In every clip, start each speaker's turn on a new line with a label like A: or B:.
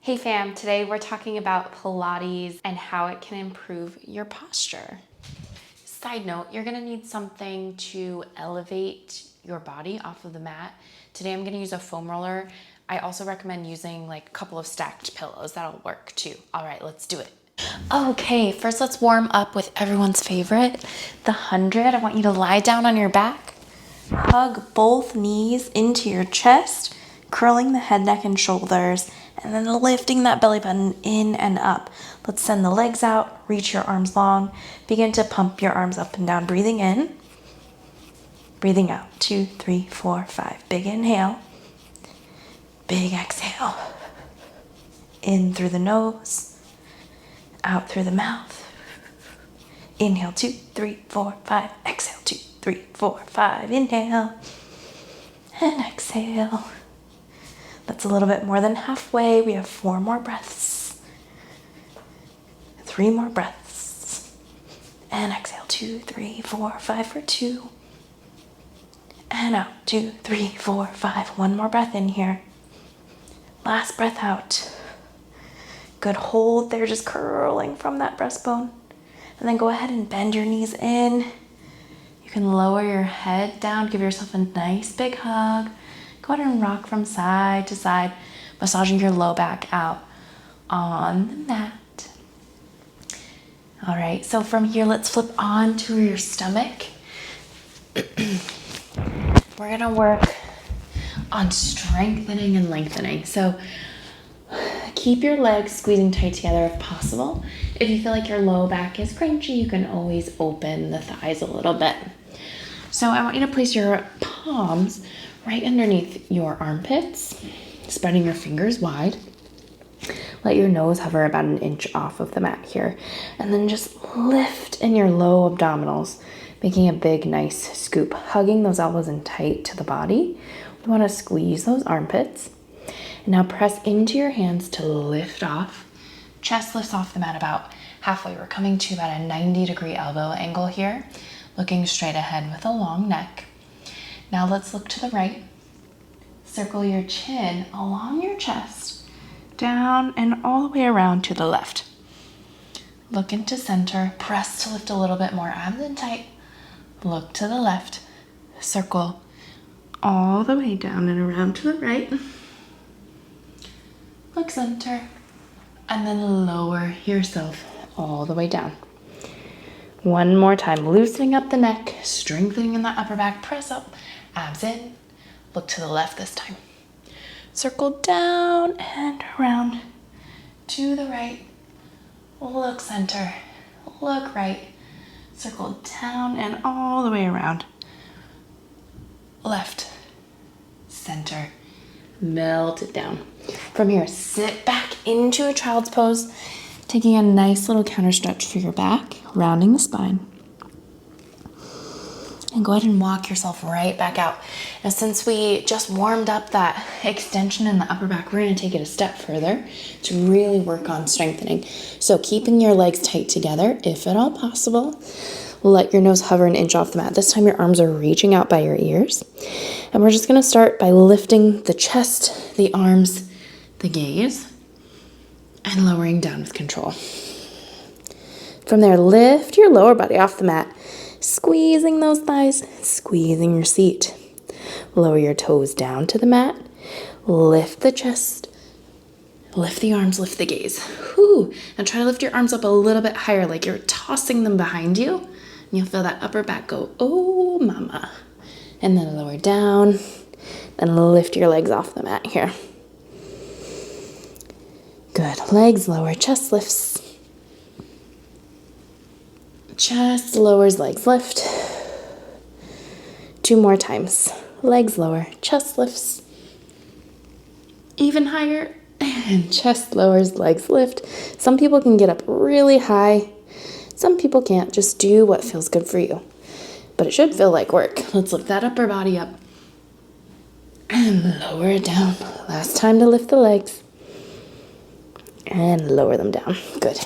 A: Hey fam, today we're talking about Pilates and how it can improve your posture. Side note, you're gonna need something to elevate your body off of the mat. Today I'm gonna use a foam roller. I also recommend using like a couple of stacked pillows. That'll work too. All right, let's do it. Okay, first let's warm up with everyone's favorite, the 100. I want you to lie down on your back, hug both knees into your chest, curling the head, neck, and shoulders, and then lifting that belly button in and up. Let's send the legs out, reach your arms long, begin to pump your arms up and down, breathing in, breathing out. 2, 3, 4, 5. Big inhale, big exhale. In through the nose, out through the mouth. Inhale, 2, 3, 4, 5. Exhale, 2, 3, 4, 5. Inhale and exhale. That's a little bit more than halfway. We have 4 more breaths. 3 more breaths. And exhale, 2, 3, 4, 5 for 2. And out, 2, 3, 4, 5. 1 more breath in here. Last breath out. Good hold there, just curling from that breastbone. And then go ahead and bend your knees in. You can lower your head down, give yourself a nice big hug. Go ahead and rock from side to side, massaging your low back out on the mat. All right, so from here, let's flip on to your stomach. We're gonna work on strengthening and lengthening. So keep your legs squeezing tight together if possible. If you feel like your low back is crunchy, you can always open the thighs a little bit. So I want you to place your palms right underneath your armpits, spreading your fingers wide. Let your nose hover about an inch off of the mat here. And then just lift in your low abdominals, making a big, nice scoop, hugging those elbows in tight to the body. We want to squeeze those armpits. And now press into your hands to lift off. Chest lifts off the mat about halfway. We're coming to about a 90-degree elbow angle here, looking straight ahead with a long neck. Now let's look to the right. Circle your chin along your chest, down and all the way around to the left. Look into center, press to lift a little bit more, abs in tight. Look to the left, circle all the way down and around to the right. Look center, and then lower yourself all the way down. One more time, loosening up the neck, strengthening in the upper back, press up, abs in, look to the left this time. Circle down and around to the right, look center, look right, circle down and all the way around. Left, center, melt it down. From here, sit back into a child's pose, taking a nice little counter stretch for your back, rounding the spine. And go ahead and walk yourself right back out. Now, since we just warmed up that extension in the upper back, we're gonna take it a step further to really work on strengthening. So keeping your legs tight together, if at all possible. Let your nose hover an inch off the mat. This time your arms are reaching out by your ears. And we're just gonna start by lifting the chest, the arms, the gaze, and lowering down with control. From there, lift your lower body off the mat, squeezing those thighs, squeezing your seat. Lower your toes down to the mat, lift the chest, lift the arms, lift the gaze. Whew. And try to lift your arms up a little bit higher, like you're tossing them behind you. And you'll feel that upper back go, oh mama. And then lower down, then lift your legs off the mat here. Good. Legs lower, chest lifts. Chest lowers, legs lift. 2 more times. Legs lower, chest lifts. Even higher. And chest lowers, legs lift. Some people can get up really high. Some people can't. Just do what feels good for you. But it should feel like work. Let's lift that upper body up. And lower it down. Last time to lift the legs. And lower them down. Good.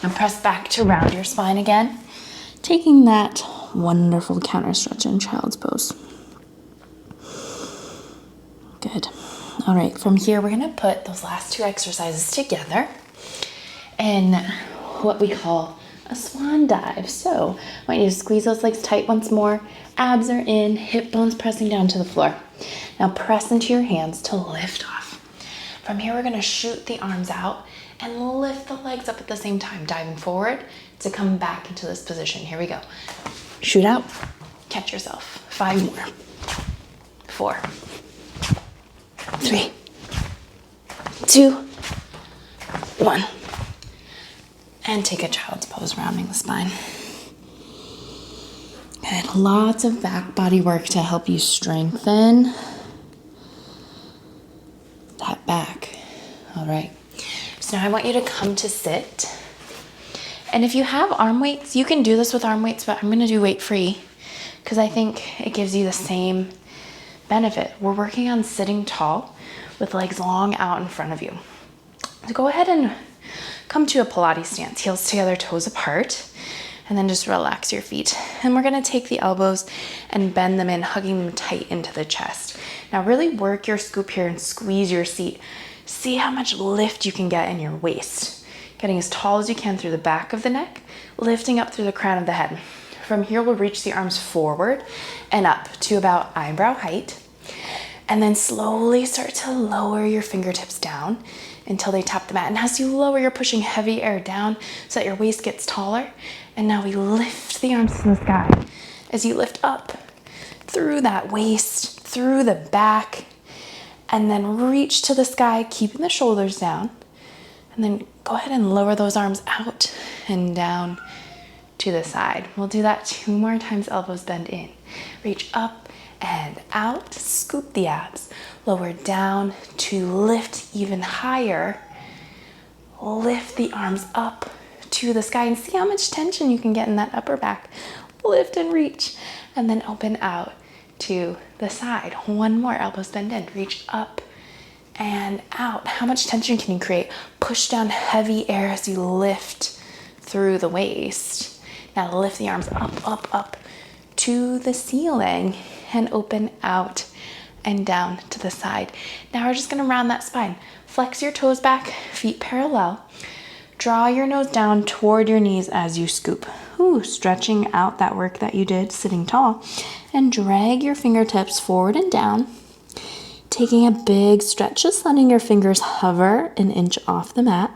A: Now press back to round your spine again. Taking that wonderful counter stretch in child's pose. Good. All right, from here, we're gonna put those last two exercises together in what we call a swan dive. So I want you to squeeze those legs tight once more. Abs are in, hip bones pressing down to the floor. Now press into your hands to lift off. From here, we're gonna shoot the arms out and lift the legs up at the same time, diving forward to come back into this position. Here we go. Shoot out, catch yourself. 5 more. 4, 3, 2, 1. And take a child's pose, rounding the spine. Good. Lots of back body work to help you strengthen that back. All right. So now I want you to come to sit. And if you have arm weights, you can do this with arm weights, but I'm going to do weight free because I think it gives you the same benefit. We're working on sitting tall with legs long out in front of you. So go ahead and come to a Pilates stance, heels together, toes apart, and then just relax your feet. And we're gonna take the elbows and bend them in, hugging them tight into the chest. Now really work your scoop here and squeeze your seat. See how much lift you can get in your waist. Getting as tall as you can through the back of the neck, lifting up through the crown of the head. From here, we'll reach the arms forward and up to about eyebrow height. And then slowly start to lower your fingertips down until they tap the mat. And as you lower, you're pushing heavy air down so that your waist gets taller. And now we lift the arms to the sky. As you lift up through that waist, through the back, and then reach to the sky, keeping the shoulders down. And then go ahead and lower those arms out and down to the side. We'll do that 2 more times, elbows bend in. Reach up and out, scoop the abs. Lower down to lift even higher. Lift the arms up to the sky and see how much tension you can get in that upper back. Lift and reach, and then open out to the side. 1 more, elbows bend in. Reach up and out. How much tension can you create? Push down heavy air as you lift through the waist. Now lift the arms up, up, up to the ceiling and open out and down to the side. Now we're just gonna round that spine. Flex your toes back, feet parallel. Draw your nose down toward your knees as you scoop. Ooh, stretching out that work that you did sitting tall. And drag your fingertips forward and down. Taking a big stretch, just letting your fingers hover an inch off the mat.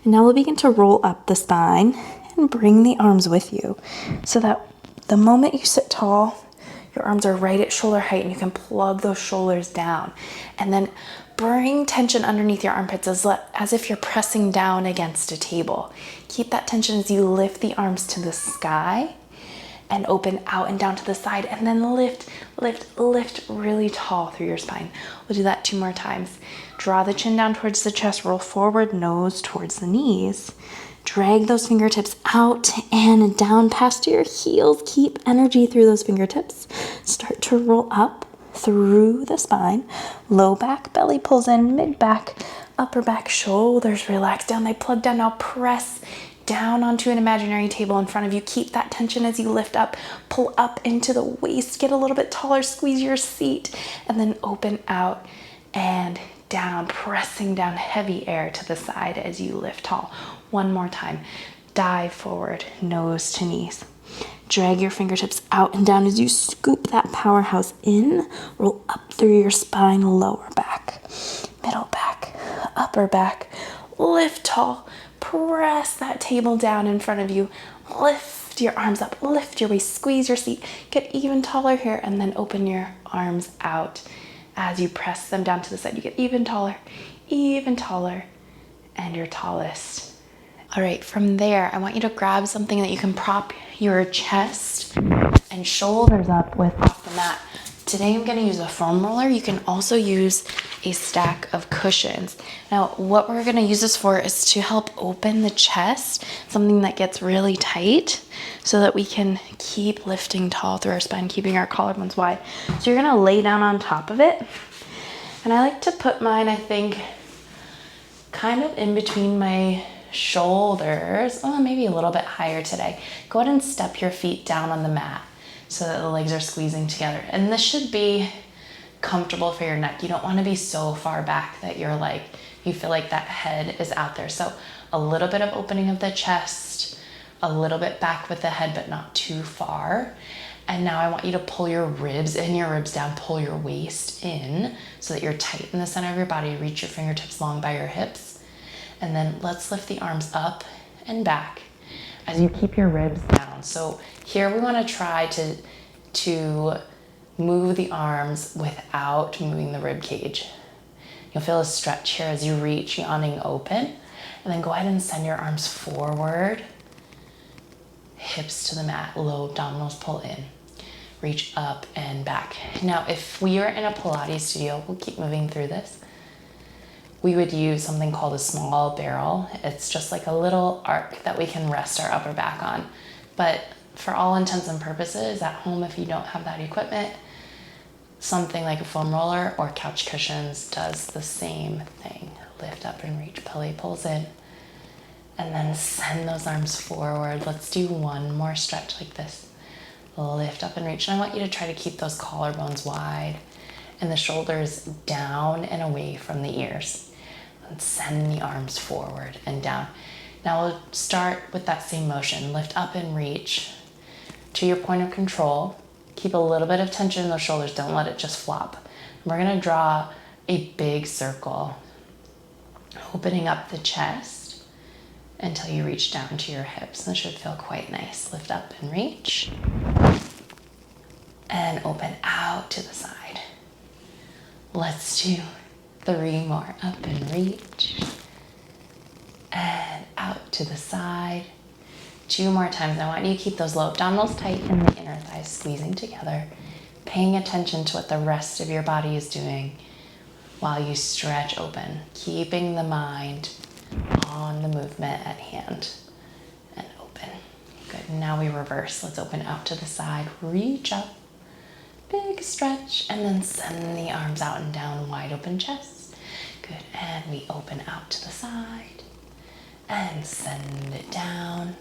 A: And now we'll begin to roll up the spine and bring the arms with you so that the moment you sit tall, your arms are right at shoulder height and you can plug those shoulders down. And then bring tension underneath your armpits as if you're pressing down against a table. Keep that tension as you lift the arms to the sky and open out and down to the side, and then lift, lift, lift really tall through your spine. We'll do that 2 more times. Draw the chin down towards the chest, roll forward, nose towards the knees. Drag those fingertips out and down past your heels. Keep energy through those fingertips. Start to roll up through the spine. Low back, belly pulls in, mid back, upper back, shoulders relax down. They plug down. Now press down onto an imaginary table in front of you. Keep that tension as you lift up. Pull up into the waist. Get a little bit taller. Squeeze your seat. And then open out and down, pressing down heavy air to the side as you lift tall. 1 more time. Dive forward, nose to knees. Drag your fingertips out and down as you scoop that powerhouse in. Roll up through your spine, lower back, middle back, upper back. Lift tall. Press that table down in front of you. Lift your arms up, lift your waist, squeeze your seat. Get even taller here, and then open your arms out. As you press them down to the side, you get even taller, and your tallest. All right, from there, I want you to grab something that you can prop your chest and shoulders up with off the mat. Today, I'm gonna use a foam roller. You can also use a stack of cushions. Now, what we're gonna use this for is to help open the chest, something that gets really tight, so that we can keep lifting tall through our spine, keeping our collarbones wide. So you're gonna lay down on top of it. And I like to put mine, I think, kind of in between my shoulders, maybe a little bit higher today. Go ahead and step your feet down on the mat so that the legs are squeezing together. And this should be comfortable for your neck. You don't want to be so far back that you're like, you feel like that head is out there. So a little bit of opening of the chest, a little bit back with the head, but not too far. And now I want you to pull your ribs in, your ribs down, pull your waist in so that you're tight in the center of your body. Reach your fingertips long by your hips. And then let's lift the arms up and back as you keep your ribs down. So here we want to try to move the arms without moving the rib cage. You'll feel a stretch here as you reach, yawning open. And then go ahead and send your arms forward. Hips to the mat, low abdominals pull in. Reach up and back. Now, if we are in a Pilates studio, we'll keep moving through this. We would use something called a small barrel. It's just like a little arc that we can rest our upper back on. But for all intents and purposes, at home, if you don't have that equipment, something like a foam roller or couch cushions does the same thing. Lift up and reach, belly pulls in. And then send those arms forward. Let's do one more stretch like this. Lift up and reach. And I want you to try to keep those collarbones wide and the shoulders down and away from the ears. And send the arms forward and down. Now we'll start with that same motion. Lift up and reach to your point of control. Keep a little bit of tension in those shoulders. Don't let it just flop. And we're gonna draw a big circle, opening up the chest until you reach down to your hips. This should feel quite nice. Lift up and reach. And open out to the side. Let's do 3 more. Up and reach. And out to the side. 2 more times. I want you to keep those low abdominals tight and the inner thighs squeezing together. Paying attention to what the rest of your body is doing while you stretch open. Keeping the mind on the movement at hand. And open. Good. Now we reverse. Let's open out to the side. Reach up. Big stretch. And then send the arms out and down. Wide open chest. Good. And we open out to the side. And send it down.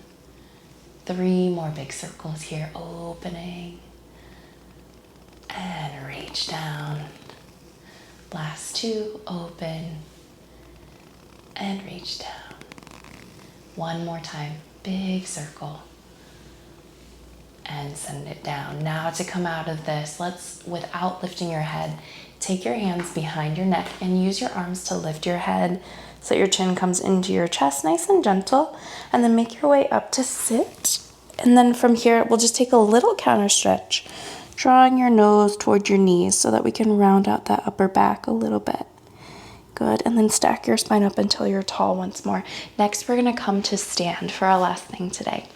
A: 3 more big circles here. Opening. And reach down. Last 2. Open. And reach down. 1 more time. Big circle. And send it down. Now to come out of this, let's, without lifting your head, take your hands behind your neck and use your arms to lift your head so that your chin comes into your chest, nice and gentle. And then make your way up to sit. And then from here, we'll just take a little counter stretch, drawing your nose towards your knees so that we can round out that upper back a little bit. Good. And then stack your spine up until you're tall once more. Next, we're going to come to stand for our last thing today.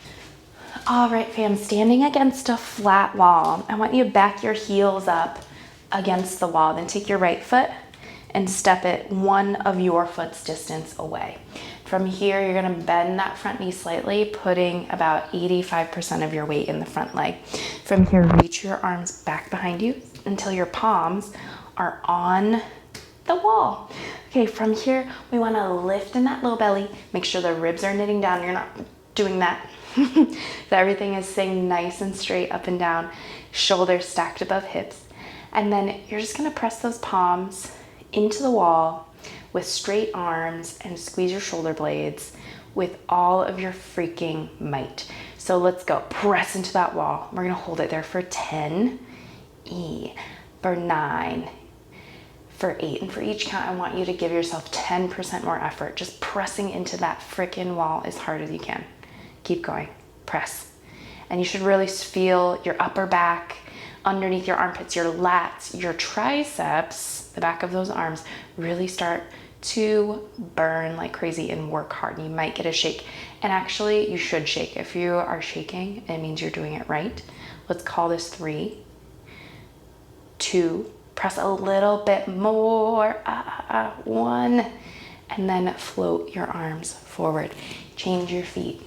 A: All right, fam, standing against a flat wall. I want you to back your heels up against the wall. Then take your right foot and step it 1 of your foot's distance away. From here, you're going to bend that front knee slightly, putting about 85% of your weight in the front leg. From here, reach your arms back behind you until your palms are on the wall. Okay, from here, we want to lift in that low belly. Make sure the ribs are knitting down. You're not doing that. So everything is staying nice and straight up and down. Shoulders stacked above hips. And then you're just going to press those palms into the wall with straight arms and squeeze your shoulder blades with all of your freaking might. So let's go. Press into that wall. We're going to hold it there for 10, for 9, for 8. And for each count, I want you to give yourself 10% more effort. Just pressing into that freaking wall as hard as you can. Keep going. Press. And you should really feel your upper back, underneath your armpits, your lats, your triceps, the back of those arms, really start to burn like crazy and work hard. You might get a shake. And actually, you should shake. If you are shaking, it means you're doing it right. Let's call this 3, 2, press a little bit more, 1, and then float your arms forward. Change your feet.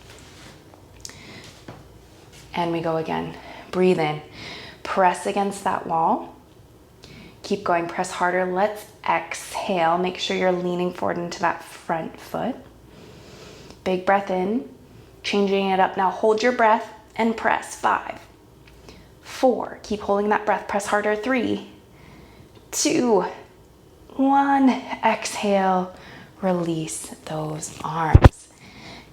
A: And we go again. Breathe in. Press against that wall. Keep going. Press harder. Let's exhale. Make sure you're leaning forward into that front foot. Big breath in. Changing it up. Now hold your breath and press. 5, 4. Keep holding that breath. Press harder. 3, 2, 1. Exhale, release those arms.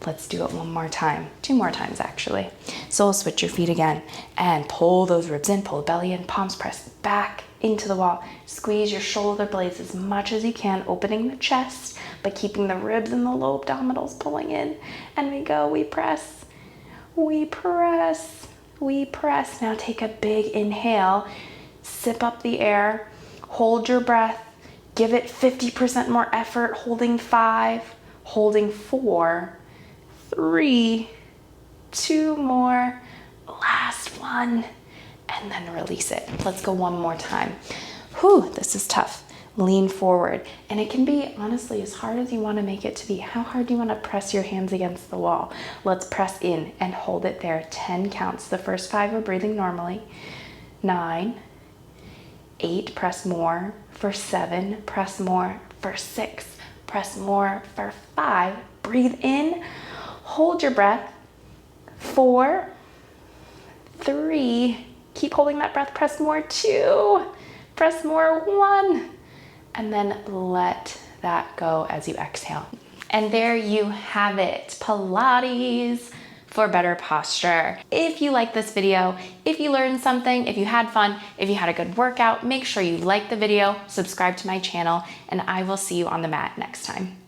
A: Let's do it one more time. 2 more times actually. So we'll switch your feet again and pull those ribs in, pull the belly in, palms press back into the wall. Squeeze your shoulder blades as much as you can, opening the chest, but keeping the ribs and the low abdominals pulling in. And we go, we press, we press, we press. Now take a big inhale, sip up the air, hold your breath, give it 50% more effort, holding 5, holding 4, 3, 2 more, last one, and then release it. Let's go one more time. Whew, this is tough. Lean forward, and it can be honestly as hard as you want to make it to be. How hard do you want to press your hands against the wall? Let's press in and hold it there. 10 counts. The first 5 are breathing normally. 9, 8, press more. For 7, press more. For 6, press more. For 5, breathe in, hold your breath. 4, 3, keep holding that breath, press more. 2, press more. 1, and then let that go as you exhale. And there you have it, Pilates for better posture. If you like this video, if you learned something, if you had fun, if you had a good workout, make sure you like the video, subscribe to my channel, and I will see you on the mat next time.